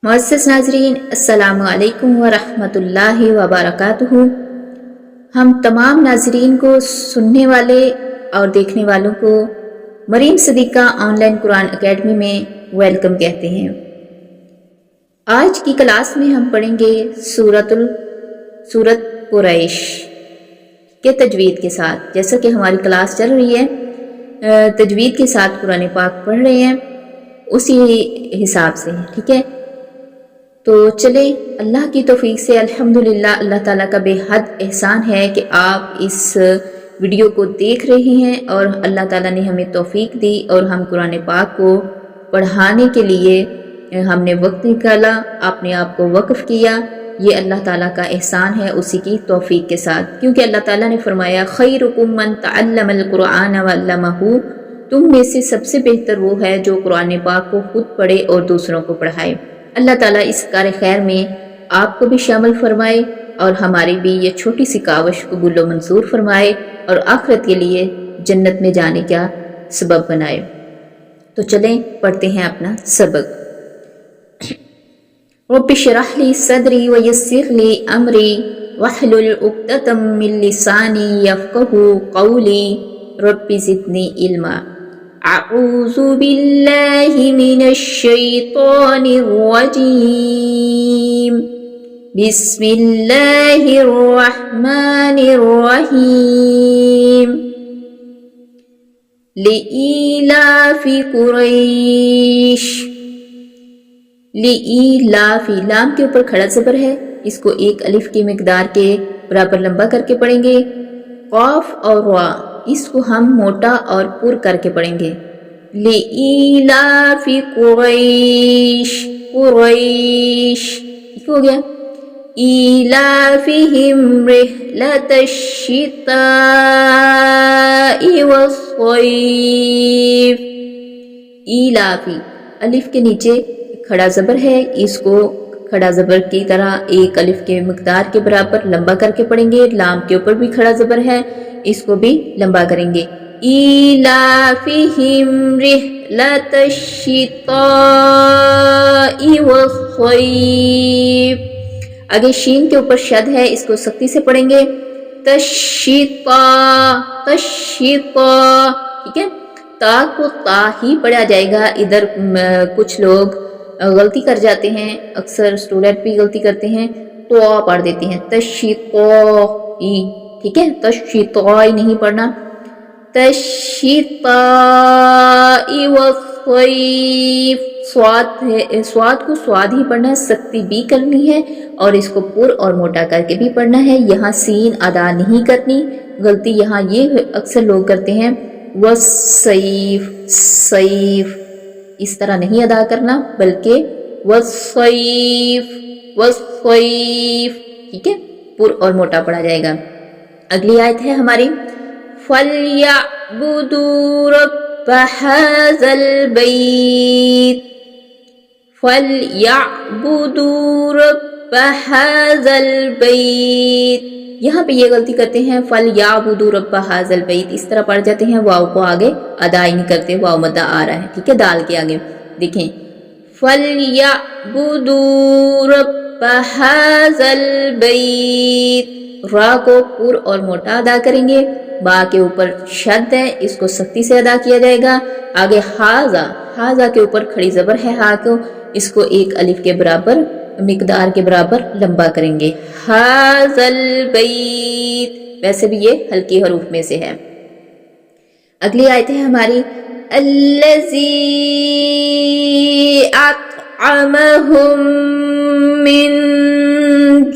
मुअज़्ज़ज़ नाज़रीन, अस्सलामु अलैकुम व रहमतुल्लाहि व बरकातुहू। हम तमाम नाज़रीन को, सुनने वाले और देखने वालों को मरीम सदीक़ा ऑनलाइन कुरान अकेडमी में वेलकम कहते हैं। आज की क्लास में हम पढ़ेंगे सूरत कुरैश के तजवीद के साथ। जैसा कि हमारी क्लास चल रही है, तजवीद के साथ कुरान पाक पढ़ रहे हैं, उसी हिसाब से, ठीक है। तो चले, अल्लाह की तौफीक से अल्हम्दुलिल्लाह, अल्लाह ताला का बेहद एहसान है कि आप इस वीडियो को देख रहे हैं और अल्लाह ताला ने हमें तौफीक दी और हम कुरान पाक को पढ़ाने के लिए हमने वक्त निकाला, अपने आप को वक्फ किया। ये अल्लाह ताला का एहसान है, उसी की तौफीक के साथ, क्योंकि अल्लाह ताला ने फरमाया खैरुकुम मन तअल्लमल कुरआन व अल्लमहू, तुम में से सबसे बेहतर वो है जो कुरान पाक को खुद पढ़े और दूसरों को पढ़ाए। अल्लाह ताला इस कार खैर में आपको भी शामिल फरमाए और हमारी भी ये छोटी सी काविश कबूल व मंजूर फरमाए और आखिरत के लिए जन्नत में जाने का सबब बनाए। तो चलें पढ़ते हैं अपना सबक। रब्बि इश्रह ली सदरी व यस्सिर ली अमरी वहलुल उक़दतम मिन लिसानी यफ़क़हू क़ौली रब्बि ज़िदनी इल्मा। अऊज़ु बिल्लाहि मिनश शैतानिर रजीम। बिस्मिल्लाहिर रहमानिर रहीम। लिईलाफि कुरैश। लिईलाफि, लाम के ऊपर खड़ा ज़बर है, इसको एक अलिफ की मिकदार के बराबर लंबा करके पढ़ेंगे। क़ाफ और वा, इसको हम मोटा और पुर करके पढ़ेंगे। लिईलाफि कुरैश, कुरैश हो गया। ईलाफिहिम रिहलतश शिताई वस्सैफ। ईलाफी, अलिफ के नीचे खड़ा ज़बर है, इसको खड़ा ज़बर की तरह एक अलिफ के मिकदार के बराबर लंबा करके पढ़ेंगे। लाम के ऊपर भी खड़ा ज़बर है, इसको भी लंबा करेंगे। ईलाफिहिम रिहलतश शिताई वस्सैफ। आगे शीन के ऊपर शद है, इसको सख्ती से पढ़ेंगे। तश्शिता, तश्शिता, ठीक है। ता को ता ही पढ़ा जाएगा। इधर कुछ लोग गलती कर जाते हैं, अक्सर स्टूडेंट भी गलती करते हैं, तो पढ़ देते हैं तश्शिताई, ठीक है। तश्शिताई नहीं पढ़ना, तश्शिताई वस्सैफ। स्वाद है, स्वाद को स्वाद ही पढ़ना है, सख्ती भी करनी है और इसको पुर और मोटा करके भी पढ़ना है। यहाँ सीन अदा नहीं करनी, गलती यहाँ ये अक्सर लोग करते हैं, वस्सैफ, सैफ इस तरह नहीं अदा करना, बल्कि वस्सैफ, वस्सैफ, ठीक है, पुर और मोटा पढ़ा जाएगा। अगली आयत है हमारी, फलयअबुदू रब्ब हाज़ल बैत। फलयअबुदू रब्ब हाज़ल बैत। यहाँ पे ये गलती करते हैं, फलयअबुदू रब्ब हाज़ल बैत, इस तरह पढ़ जाते हैं, वाव को आगे अदा ही नहीं करते, वाव मद्दा आ रहा है, ठीक है, दाल के आगे। देखें, फलयअबुदू रब्ब हाज़ल बैत, रा को पुर और मोटा अदा करेंगे। बा के ऊपर शद है, इसको सख्ती से अदा किया जाएगा। आगे हाजा, हाजा के ऊपर खड़ी ज़बर है, हा को, इसको एक अलिफ के बराबर मिकदार के बराबर लंबा करेंगे। हाज़ल बैत, वैसे भी ये हल्की हरूफ में से है। अगली आयत है हमारी, अल्लज़ी अतअमहुम मिन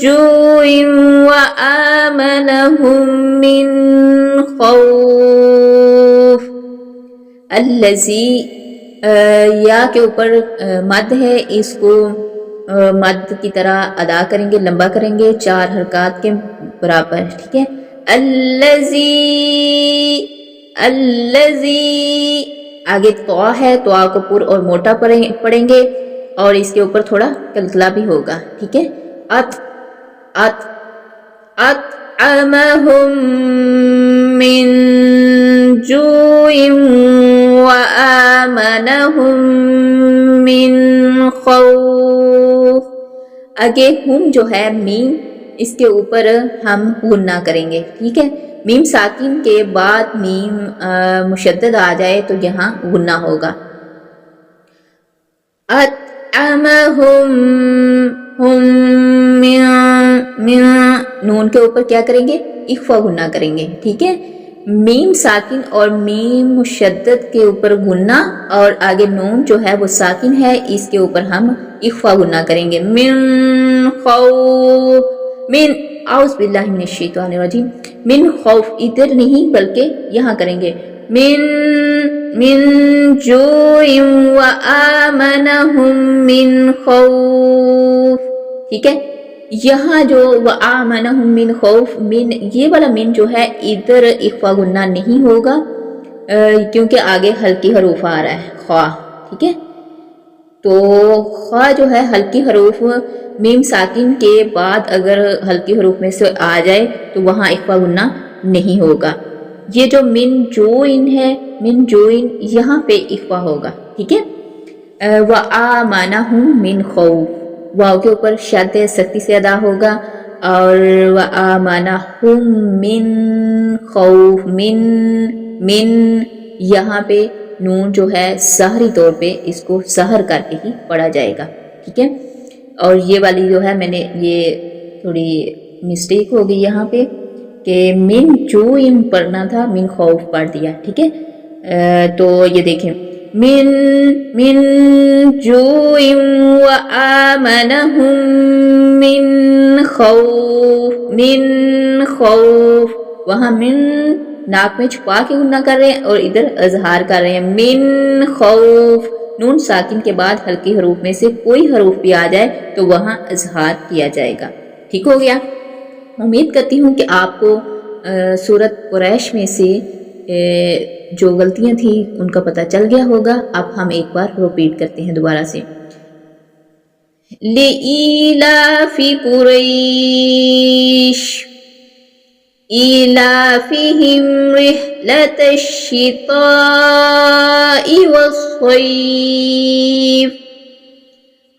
जुइन व आमनहुम मिन खौफ। अल्लज़ी, या के ऊपर मद है, इसको मद की तरह अदा करेंगे, लंबा करेंगे, 4 हरकत के बराबर, ठीक है। अल्लज़ी, अल्लज़ी, आगे तो है, तो को पुर और मोटा पढ़ेंगे और इसके ऊपर थोड़ा कलकला भी होगा, ठीक है। अत, अत, अत أطعمهم من جوع وآمنهم من خوف. آگے ہم جو ہے میم اس کے اوپر ہم غنہ کریں گے. ٹھیک ہے, میم ساکن کے بعد میم مشدد آ جائے تو یہاں غنہ ہوگا. اطعمهم ہم من نون کے اوپر کیا کریں گے, اخفا غنہ کریں گے. ٹھیک ہے, میم ساکن اور میم مشدد کے اوپر غنہ اور آگے نون جو ہے وہ ساکن ہے, اس کے اوپر ہم اخفا غنہ کریں گے. من خوف, من اعوذ باللہ من الشیطان الرجیم, من خوف ادھر نہیں بلکہ یہاں کریں گے. من جوع وآمنهم من خوف. ٹھیک ہے, یہاں جو وآمنهم من خوف, من یہ والا من جو ہے ادھر اخفا غنہ نہیں ہوگا کیونکہ آگے ہلکی حروف آ رہا ہے خوا. ٹھیک ہے, تو خوا جو ہے ہلکی حروف میم ساکن کے بعد اگر ہلکی حروف میں سے آ جائے تو وہاں اخفا غنہ نہیں ہوگا. یہ جو من جوئن ہے, من جوئن یہاں پہ اخفا ہوگا. ٹھیک ہے, وآمنهم من خوف, واو کے اوپر شد سختی سے ادا ہوگا اور وآمنهم من خوف, من یہاں پہ نون جو ہے سحری طور پہ اس کو سحر کر کے ہی پڑھا جائے گا. ٹھیک ہے, اور یہ والی جو ہے میں نے یہ تھوڑی مسٹیک ہو گئی یہاں پہ کہ من جوئن پڑھنا تھا, من خوف پڑھ دیا. ٹھیک ہے, تو یہ دیکھیں من جوع وآمنهم من خوف, من خوف, وہاں من ناک میں چھپا کے غنہ کر رہے ہیں اور ادھر اظہار کر رہے ہیں. من خوف, نون ساکن کے بعد ہلکی حروف میں سے کوئی حروف بھی آ جائے تو وہاں اظہار کیا جائے گا. ٹھیک ہو گیا. امید کرتی ہوں کہ آپ کو سورۃ قریش میں سے جو غلطیاں تھیں ان کا پتہ چل گیا ہوگا. اب ہم ایک بار ریپیٹ کرتے ہیں دوبارہ سے. لِإِيلَافِ قُرَيْشٍ إِيلَافِهِمْ رِحْلَةَ الشِّتَاءِ وَالصَّيْفِ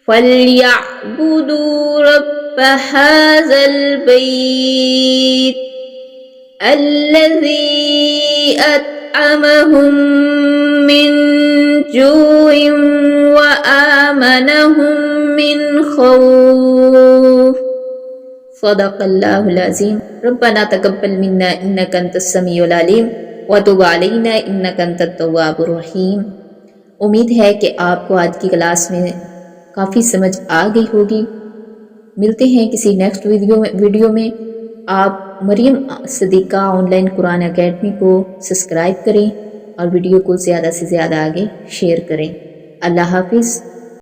فَلْيَعْبُدُوا رَبَّ هَذَا الْبَيْتِ الَّذِي أَطْعَمَهُم مِّن جُوعٍ وَآمَنَهُم مِّن خوف. صدق اللہ العظیم. ربنا تقبل منا انک انت السمیع العلیم وتب علینا انک انت التواب الرحیم. امید ہے کہ آپ کو آج کی کلاس میں کافی سمجھ آ گئی ہوگی. ملتے ہیں کسی نیکسٹ ویڈیو میں. آپ مریم صدیقہ آن لائن قرآن اکیڈمی کو سبسکرائب کریں اور ویڈیو کو زیادہ سے زیادہ آگے شیئر کریں. اللہ حافظ.